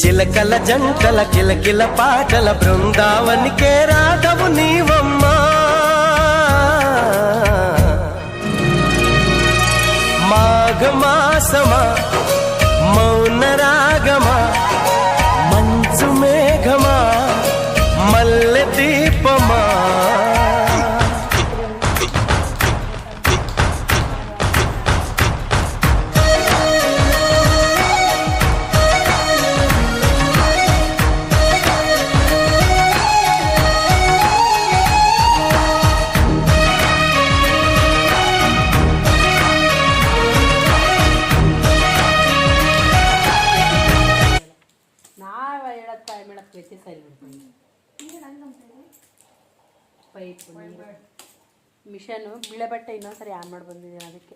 చిలకల జంటల కిలకిల పాటల బృందావనికే రాధవు నీవమ్మా. మాఘమాసమా మౌన రాగమా మంచు మేఘమా మల్లె దీపమా. ಪೈಪು ಮಿಷನು ಬೀಳೆ ಬಟ್ಟೆ ಇನ್ನೊಂದ್ಸರಿ ಆನ್ ಮಾಡಿ ಬಂದಿದ್ದೀನಿ ಅದಕ್ಕೆ.